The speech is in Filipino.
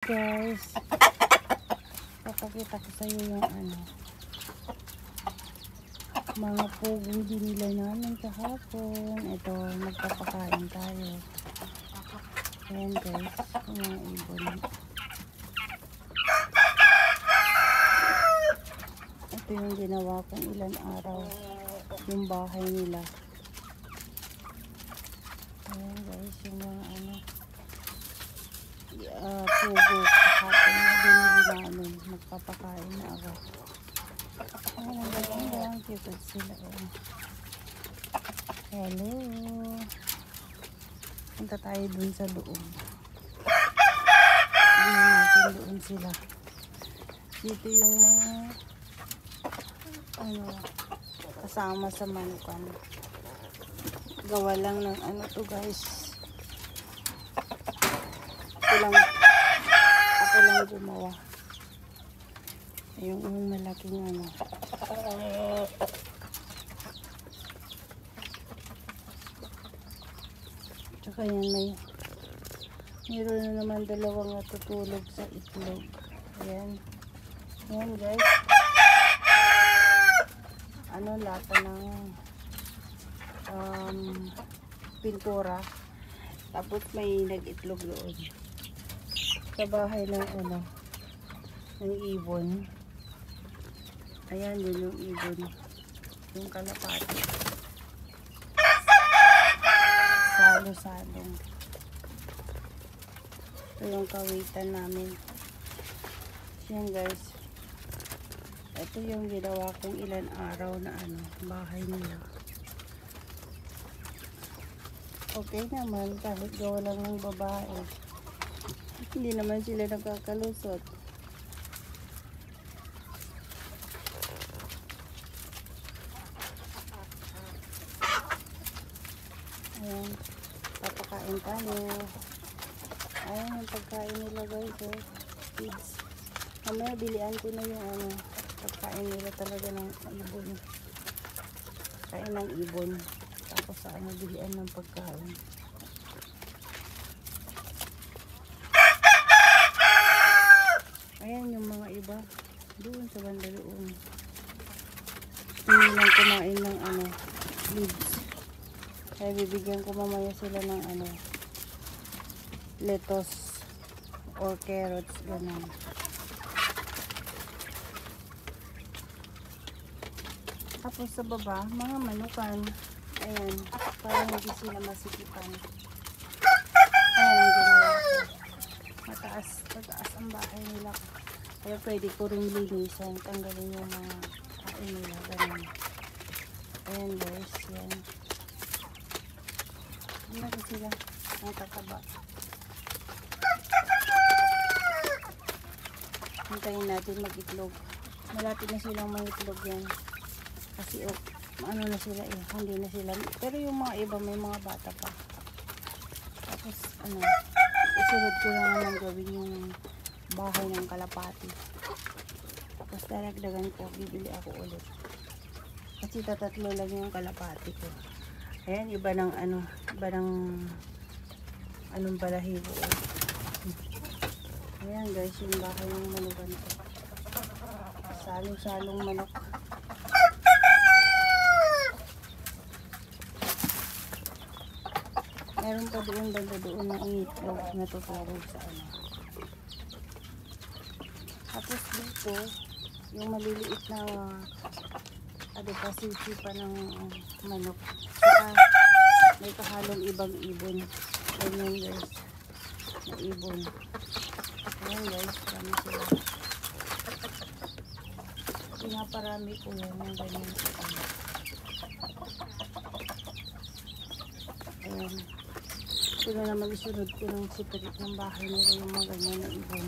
Guys, papakita ko sa iyo yung mga pugong dinila namin kahapon. Ito, magpapakain tayo. Ayan guys, yung mga ibon. Ito yung ginawa kong ilan araw yung bahay nila. Ayan guys, yung mga pugo kahapon na binili namin. Magpapakain na ako. Ang cute sila. Hello. Punta tayo dun sa loob. Tingnan natin doon sila. Dito yung mga kasama sa manukan. Gawa lang ng to guys. Ako lang gumawa. Yung malaking Tsaka yan mayroon na naman dalawang natutulog sa itlog. Ayan. Ayan guys. Lata ng pintura. Tapos may nag-itlog doon. Sa bahay ng ng ibon. Ayan yun yung ibon. Yung kalapati. Salo-salong. Ito yung kawitan namin. Yan guys. Ito yung ginawa kong ilan araw na bahay nila. Okay naman kahit gawa lang ng babae. Hindi naman sila nakakalusot. Ayan, papakain tayo. Ayan yung pagkain nila guys. Kids. Mamaya bilian ko na yung pagkain nila talaga ng ibon. Kain ng ibon. Tapos sa bilian ng pagkain. Ayan yung mga iba. Doon sa banda doon. Hindi lang kumain ng leaves. Kaya bibigyan ko mamaya sila ng lettuce or carrots, ganun. Tapos sa baba, mga manukan. Ayan, para hindi sila masikipan. Ayan ang ginawa ko. Mataas ang bahay nila. Kaya pwede ko rin linisan. Tanggalin yung mga kain nila. Ganun. Ayan guys, yan. Hindi na sila natataba. Hintayin natin mag-itlog. Malapit na silang mag-itlog yan. Kasi na sila hindi na sila. Pero yung mga iba may mga bata pa. Tapos isunod ko lang naman gawin yung bahay ng kalapati. Tapos daragdagan ko, bibili ako ulit. Kasi tatatlo lang yung kalapati ko. Ayan, iba ng anong balahibo. Ayan guys, yung bahay ng manukan ko. Salong-salong manok. Meron pa doon na itlog na tutulog sa Tapos dito, yung maliliit na adipasisi pa ng manok. Saka may kahalong ibang ibon. Ganyan guys, na ibon. Ayan guys, marami sila. Pinaparami ko yan ng ganyan sa Ayan. Ito na naman isunod ko ng sipirit ng bahay nila yung mga ganyan na ibon.